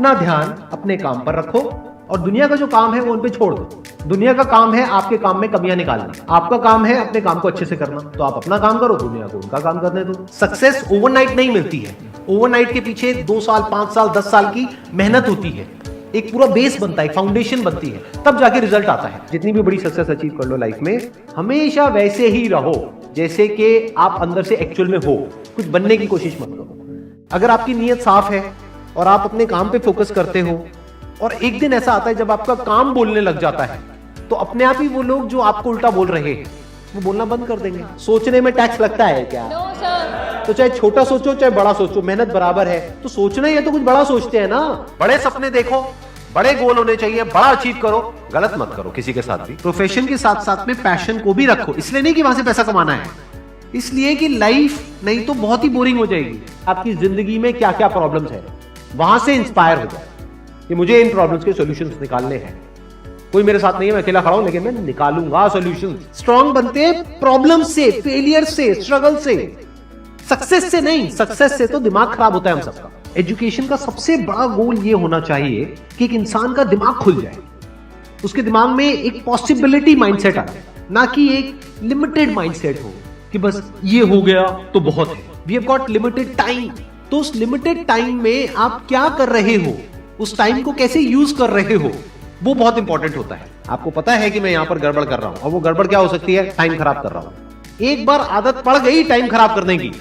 अपना ध्यान अपने काम पर रखो और दुनिया का जो काम है वो उन पे छोड़ दो। दुनिया का काम है आपके काम में कमियां निकालना, आपका काम है अपने काम को अच्छे से करना। तो आप अपना काम करो, दुनिया को उनका काम करने दो। सक्सेस ओवरनाइट नहीं मिलती है। ओवरनाइट के पीछे 2 साल, 5 साल, 10 साल की मेहनत होती है। एक पूरा बेस बनता है, फाउंडेशन बनती है, तब जाके रिजल्ट आता है। जितनी भी बड़ी सक्सेस अचीव कर लो लाइफ में, हमेशा वैसे ही रहो जैसे कि आप अंदर से एक्चुअल में हो। कुछ बनने की कोशिश मत करो। अगर आपकी नीयत साफ है और आप अपने काम पे फोकस करते हो और एक दिन ऐसा आता है जब आपका काम बोलने लग जाता है, तो अपने आप ही वो लोग जो आपको उल्टा बोल रहे हैं वो बोलना बंद कर देंगे। सोचने में टैक्स लगता है क्या? No sir. तो चाहे छोटा सोचो चाहे बड़ा सोचो, मेहनत बराबर है। तो सोचना ही है तो कुछ बड़ा सोचते हैं ना। बड़े सपने देखो, बड़े गोल होने चाहिए, बड़ा अचीव करो, गलत मत करो किसी के साथ भी। प्रोफेशन के साथ साथ में पैशन को भी रखो। इसलिए नहीं कि वहां से पैसा कमाना है, इसलिए कि लाइफ नहीं तो बहुत ही बोरिंग हो जाएगी। आपकी जिंदगी में क्या क्या प्रॉब्लम्स है, वहां से इंस्पायर हो जाए कि मुझे इन प्रॉब्लम्स के सॉल्यूशंस निकालने हैं। कोई मेरे साथ नहीं है, मैं अकेला खड़ा हूं, लेकिन मैं निकालूंगा सॉल्यूशन। स्ट्रांग बनते हैं प्रॉब्लम से, फेलियर से, स्ट्रगल से, सक्सेस से नहीं। सक्सेस से तो दिमाग खराब होता है हम सबका। एजुकेशन का सबसे बड़ा गोल ये होना चाहिए कि एक इंसान का दिमाग खुल जाए, उसके दिमाग में एक पॉसिबिलिटी माइंडसेट आ जाए, ना कि एक लिमिटेड माइंडसेट हो कि बस ये हो गया तो बहुत है। We have got limited time. तो उस लिमिटेड टाइम में आप क्या कर रहे हो, उस टाइम को कैसे यूज कर रहे हो, वो बहुत इंपॉर्टेंट होता है। आपको पता है कि मैं यहां पर गड़बड़ कर रहा हूं, और वो गड़बड़ क्या हो सकती है? टाइम खराब कर रहा हूं। एक बार आदत पड़ गई टाइम खराब करने की,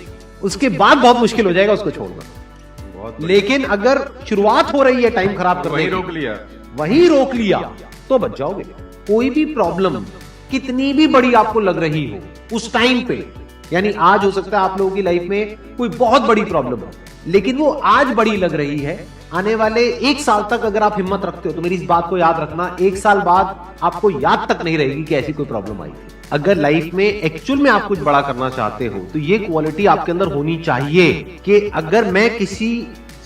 उसके बाद बहुत मुश्किल हो जाएगा उसको छोड़ना। लेकिन अगर शुरुआत हो रही है टाइम खराब करने की, वही रोक लिया तो बच जाओगे। कोई भी प्रॉब्लम कितनी भी बड़ी आपको लग रही हो उस टाइम पे, यानी आज हो सकता है आप लोगों की लाइफ में कोई बहुत बड़ी प्रॉब्लम हो, लेकिन वो आज बड़ी लग रही है, आने वाले 1 साल तक अगर आप हिम्मत रखते हो तो मेरी इस बात को याद रखना, 1 साल बाद आपको याद तक नहीं रहेगी कि ऐसी कोई प्रॉब्लम आई थी। अगर लाइफ में एक्चुअल में आप कुछ बड़ा करना चाहते हो तो ये क्वालिटी आपके अंदर होनी चाहिए कि अगर मैं किसी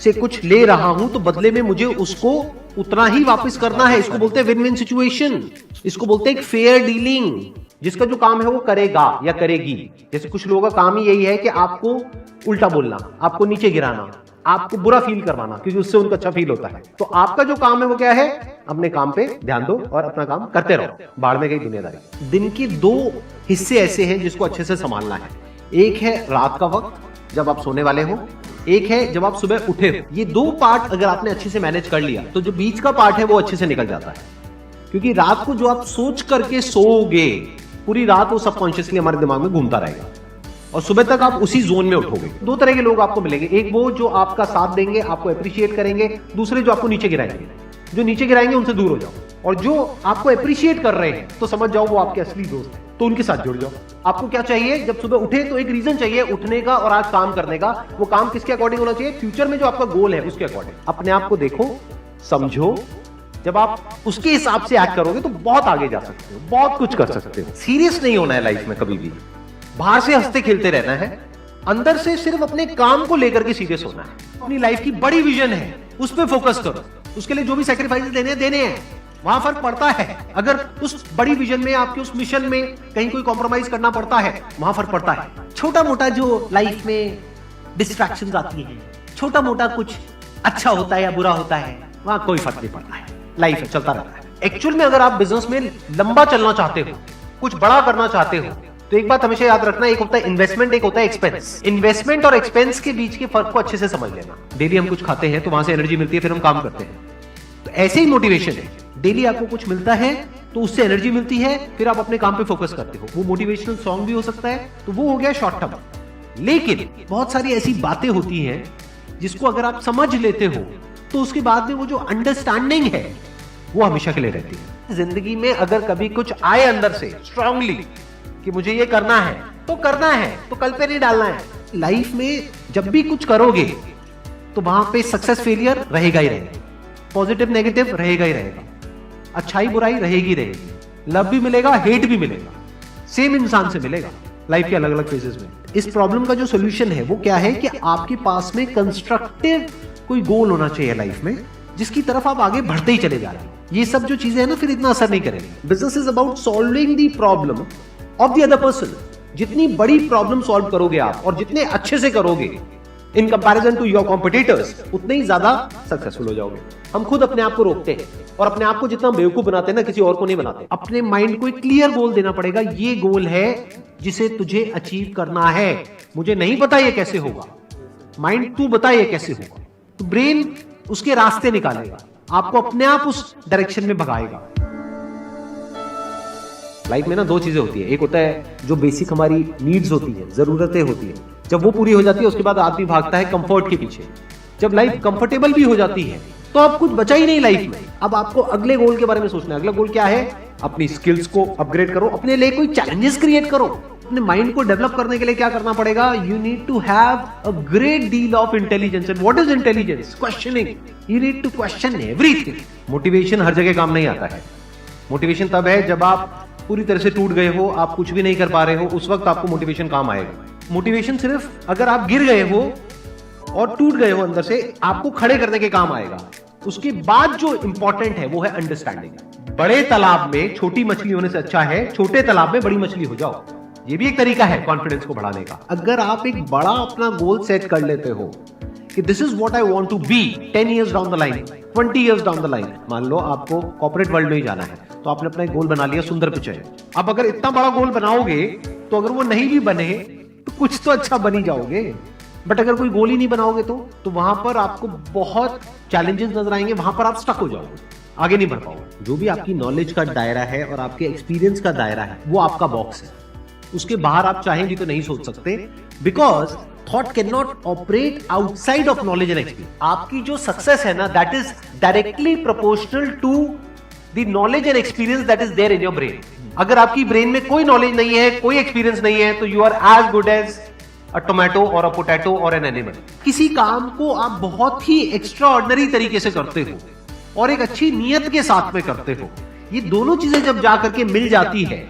से कुछ ले रहा हूं तो बदले में मुझे उसको उतना ही वापस करना है। इसको बोलते हैं विन विन सिचुएशन, इसको बोलते हैं फेयर डीलिंग। जिसका जो काम है वो करेगा या करेगी। जैसे कुछ लोगों का काम ही यही है कि आपको उल्टा बोलना, आपको नीचे गिराना, आपको बुरा फील करवाना, क्योंकि उससे उनको अच्छा फील होता है। तो आपका जो काम है वो क्या है? अपने काम पे ध्यान दो और अपना काम करते रहो। बाढ़ में गई दुनियादारी। दिन के 2 हिस्से ऐसे हैं जिसको अच्छे से संभालना है। एक है रात का वक्त जब आप सोने वाले हो, एक है जब आप सुबह उठे हो। ये 2 पार्ट अगर आपने अच्छे से मैनेज कर लिया तो जो बीच का पार्ट है वो अच्छे से निकल जाता है। क्योंकि रात को जो आप सोच करके सोओगे, पूरी रात वो सबकॉन्शियसली हमारे दिमाग में घूमता रहेगा और सुबह तक आप उसी जोन में उठोगे। 2 तरह के लोग आपको मिलेंगे, एक वो जो आपका साथ देंगे, आपको अप्रिशिएट करेंगे, दूसरे जो आपको नीचे गिराएंगे। जो नीचे गिराएंगे उनसे दूर हो जाओ, और जो आपको अप्रिशिएट कर रहे हैं तो समझ जाओ वो आपके असली दोस्त हैं, तो उनके साथ जुड़ जाओ। आपको क्या चाहिए? जब सुबह उठे तो एक रीजन चाहिए उठने का और आज काम करने का। वो काम किसके अकॉर्डिंग होना चाहिए? फ्यूचर में जो आपका गोल है उसके अकॉर्डिंग। अपने आप को देखो, समझो। जब आप उसके हिसाब से एक्ट करोगे तो बहुत आगे जा सकते हो, बहुत कुछ कर सकते हो। सीरियस नहीं होना है लाइफ में कभी भी। बाहर से हंसते खेलते रहना है, अंदर से सिर्फ अपने काम को लेकर के सीरियस होना है। अपनी लाइफ की बड़ी विजन है, उस पर फोकस करो। उसके लिए जो भी सैक्रिफाइस देने हैं, वहां फर्क पड़ता है। अगर उस बड़ी विजन में, आपके उस मिशन में कहीं कोई कॉम्प्रोमाइज करना पड़ता है, वहां फर्क पड़ता है। छोटा मोटा जो लाइफ में डिस्ट्रैक्शंस आती है, छोटा मोटा कुछ अच्छा होता है या बुरा होता है, वहां कोई फर्क नहीं पड़ता है। लाइफ है, चलता रहता है। एक्चुअल में अगर आप बिजनेस में लंबा चलना चाहते हो, कुछ बड़ा करना चाहते हो, तो एक बात हमेशा याद रखना, एक होता है इन्वेस्टमेंट, एक होता है एक्सपेंस। इन्वेस्टमेंट और एक्सपेंस के बीच के फर्क को अच्छे से समझ लेना। डेली हम कुछ खाते हैं तो वहां से एनर्जी मिलती है, फिर हम काम करते हैं। तो ऐसे ही मोटिवेशन है, डेली आपको कुछ मिलता है तो उससे एनर्जी मिलती है, फिर आप अपने काम पे फोकस करते हो। वो मोटिवेशनल सॉन्ग भी हो सकता है, तो वो हो गया शॉर्ट टर्म। लेकिन बहुत सारी ऐसी बातें होती हैं जिसको अगर आप समझ लेते हो तो उसके बाद में वो जो अंडरस्टैंडिंग है वो हमेशा के लिए रहती है। जिंदगी में अगर कभी कुछ आए अंदर से स्ट्रांगली कि मुझे ये करना है, तो कल पे नहीं डालना है। लाइफ में जब भी कुछ करोगे तो वहां पे सक्सेस फेलियर रहेगा ही रहेगा, पॉजिटिव नेगेटिव रहेगा ही रहेगा, अच्छाई बुराई रहेगी रहेगी, लव भी मिलेगा, हेट भी मिलेगा, सेम इंसान से मिलेगा लाइफ के अलग अलग फेजेस में। इस प्रॉब्लम का जो सोल्यूशन है वो क्या है कि आपके पास में कंस्ट्रक्टिव कोई गोल होना चाहिए लाइफ में, जिसकी तरफ आप आगे बढ़ते ही चले जा रहे हैं। ये सब जो चीजें हैं ना, फिर इतना असर नहीं करेंगी। Business is about solving the problem of the other person. जितनी बड़ी प्रॉब्लम सॉल्व करोगे आप और जितने अच्छे से करोगे, in comparison to your competitors, उतने ही ज्यादा सक्सेसफुल हो जाओगे। हम खुद अपने आप को रोकते हैं और अपने आप को जितना बेवकूफ बनाते हैं ना, किसी और को नहीं बनाते। अपने माइंड को एक क्लियर गोल देना पड़ेगा, ये गोल है जिसे तुझे अचीव करना है। मुझे नहीं पता ये कैसे होगा, माइंड तू बता ये कैसे होगा। तो ब्रेन उसके रास्ते निकालेगा, आपको अपने आप उस डायरेक्शन में भगाएगा। लाइफ में ना दो चीजें होती है, एक होता है जो बेसिक हमारी नीड्स होती है, जरूरतें होती है, जब वो पूरी हो जाती है उसके बाद आदमी भागता है कंफर्ट के पीछे। जब लाइफ कंफर्टेबल भी हो जाती है तो अब कुछ बचा ही नहीं लाइफ में। अब आपको अगले गोल के बारे में सोचना है। अगला गोल क्या है? अपनी स्किल्स को अपग्रेड करो, अपने लिए कोई चैलेंजेस क्रिएट करो। अपने माइंड को डेवलप करने के लिए क्या करना पड़ेगा? You need to have a great deal of intelligence. And what is intelligence? Questioning. You need to question everything. Motivation हर जगह काम नहीं आता है। मोटिवेशन तब है जब आप पूरी तरह से टूट गए हो, आप कुछ भी नहीं कर पा रहे हो, उस वक्त आपको मोटिवेशन काम आएगा। मोटिवेशन सिर्फ अगर आप गिर गए हो और टूट गए हो अंदर से, आपको खड़े करने के काम आएगा। उसके बाद जो इंपॉर्टेंट है वो है अंडरस्टैंडिंग। बड़े तालाब में छोटी मछली होने से अच्छा है छोटे तालाब में बड़ी मछली हो जाओ। ये भी एक तरीका है कॉन्फिडेंस को बढ़ाने का। अगर आप एक बड़ा अपना गोल सेट कर लेते हो कि this is what I want to be 10 years down the line, 20 years down the line. मान लो आपको कॉर्पोरेट वर्ल्ड में ही जाना है, तो आपने अपना एक गोल बना लिया सुंदर पिचाई। अब अगर इतना बड़ा गोल बनाओगे तो अगर वो नहीं भी बने तो कुछ तो अच्छा बन ही जाओगे। बट अगर कोई गोल ही नहीं बनाओगे तो वहां पर आपको बहुत चैलेंजेस नजर आएंगे, वहां पर आप स्टक हो जाओगे, आगे नहीं बढ़ पाओगे। जो भी आपकी नॉलेज का दायरा है और आपके एक्सपीरियंस का दायरा है वो आपका बॉक्स है। उसके बाहर आप चाहेंगे तो नहीं सोच सकते, because thought can not operate outside of knowledge and experience. आपकी जो सक्सेस है ना, that is directly proportional to the knowledge and experience that is there in your brain. अगर आपकी ब्रेन में कोई नॉलेज नहीं है, कोई एक्सपीरियंस नहीं है, तो you are as good as a tomato और अ पोटैटो और एन एनिमल। किसी काम को आप बहुत ही एक्स्ट्रा ऑर्डिनरी तरीके से करते हो और एक अच्छी नीयत के साथ में करते हो, ये दोनों चीजें जब जाकर के मिल जाती है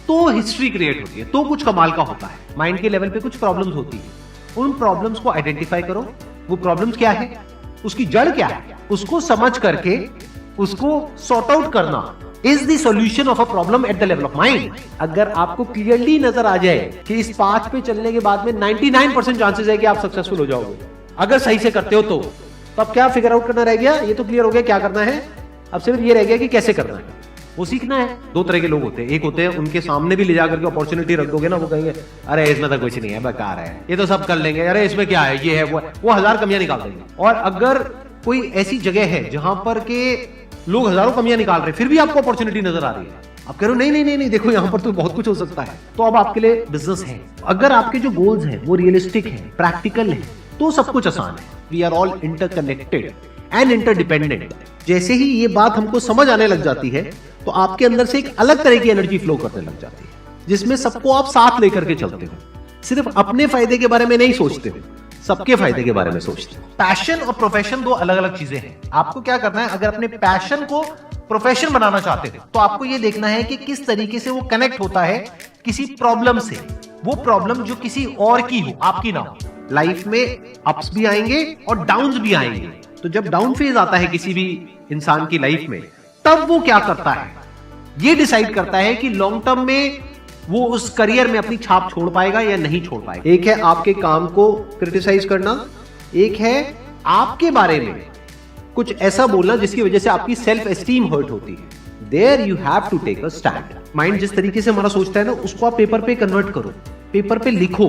तो हिस्ट्री क्रिएट होती है, तो कुछ कमाल का होता है। माइंड के लेवल पे कुछ प्रॉब्लम्स होती है, उन प्रॉब्लम्स को आइडेंटिफाई करो। वो प्रॉब्लम्स क्या है, उसकी जड़ क्या है, उसको समझ करके उसको सॉर्ट आउट करना is the solution of a problem at the level of mind. अगर आपको क्लियरली नजर आ जाए कि इस पाथ पे चलने के बाद में 99% चांसेस है कि आप सक्सेसफुल हो जाओगे अगर सही से करते हो, तो अब क्या फिगर आउट करना रह गया? ये तो क्लियर हो गया क्या करना है, अब सिर्फ ये रह गया कि कैसे करना है, वो सीखना है। दो तरह के लोग होते हैं, एक होते हैं उनके सामने भी ले जाकर के अपॉर्चुनिटी रख दोगे ना, वो कहेंगे अरे इसमें तो कुछ नहीं है, बेकार है, ये तो सब कर लेंगे, अरे इसमें क्या है, ये है वो 1000 कमियां निकाल देंगे। और अगर कोई ऐसी जगह है जहां पर के लोग हजारों कमियां निकाल रहे हैं, फिर भी आपको अपॉर्चुनिटी नजर आ रही है, आप कह रहे हो नहीं नहीं नहीं नहीं देखो यहाँ पर तो बहुत कुछ हो सकता है, तो अब आपके लिए बिजनेस है। अगर आपके जो गोल्स हैं वो रियलिस्टिक है, प्रैक्टिकल है, तो सब कुछ आसान है। We are all interconnected and interdependent. जैसे ही ये बात हमको समझ आने लग जाती है तो आपके अंदर से एक अलग तरह की एनर्जी फ्लो करने लग जाती है, जिसमें सबको आप साथ लेकर के चलते हो। सिर्फ अपने फायदे के बारे में नहीं सोचते हो, सबके फायदे के बारे में सोचते हो। पैशन और प्रोफेशन दो अलग अलग चीजें हैं। आपको क्या करना है, अगर अपने पैशन को प्रोफेशन बनाना चाहते हो तो आपको यह देखना है कि किस तरीके से वो कनेक्ट होता है किसी प्रॉब्लम से। वो प्रॉब्लम जो किसी और की हो, आपकी ना हो। लाइफ में अप्स भी आएंगे और डाउन्स भी आएंगे, तो जब डाउन फेज आता है किसी भी इंसान की लाइफ में, तब वो क्या करता है, ये डिसाइड करता है कि लॉन्ग टर्म में वो उस करियर में अपनी छाप छोड़ पाएगा या नहीं छोड़ पाएगा। एक है आपके काम को क्रिटिसाइज करना, एक है आपके बारे में कुछ ऐसा बोलना जिसकी वजह से आपकी सेल्फ एस्टीम हर्ट होती है। There you have to take a stand. Mind जिस तरीके से हमारा सोचता है ना, उसको आप पेपर पे कन्वर्ट करो, पेपर पे लिखो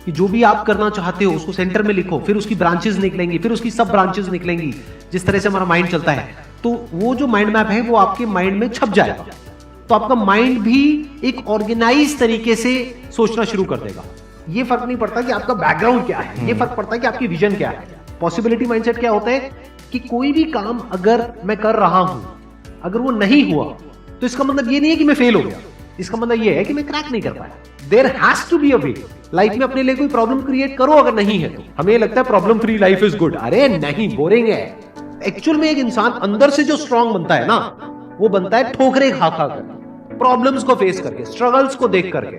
कि जो भी आप करना चाहते हो उसको सेंटर में लिखो, फिर उसकी ब्रांचेस निकलेंगी, फिर उसकी सब ब्रांचेस निकलेंगी। जिस तरह से हमारा माइंड चलता है, तो वो जो माइंड मैप है वो आपके माइंड में छप जाएगा, तो आपका माइंड भी एक ऑर्गेनाइज तरीके से सोचना शुरू कर देगा। ये फर्क नहीं पड़ता कि आपका बैकग्राउंड क्या है, ये फर्क पड़ता है कि आपकी विजन क्या है। पॉसिबिलिटी माइंडसेट क्या होता है कि कोई भी काम अगर मैं कर रहा हूं, अगर वो नहीं हुआ तो इसका मतलब ये नहीं है कि मैं फेल हो गया, इसका मतलब ये है कि मैं क्रैक नहीं कर पाया। There has to be a way. Life में अपने लिए कोई प्रॉब्लम क्रिएट करो, अगर नहीं है तो। हमें लगता है problem free life is good, अरे नहीं, बोरिंग है। एक्चुअल में एक इंसान अंदर से जो स्ट्रांग बनता है ना, वो बनता है ठोकरे खा खा कर, प्रॉब्लम्स को फेस करके, स्ट्रगल्स को देख करके।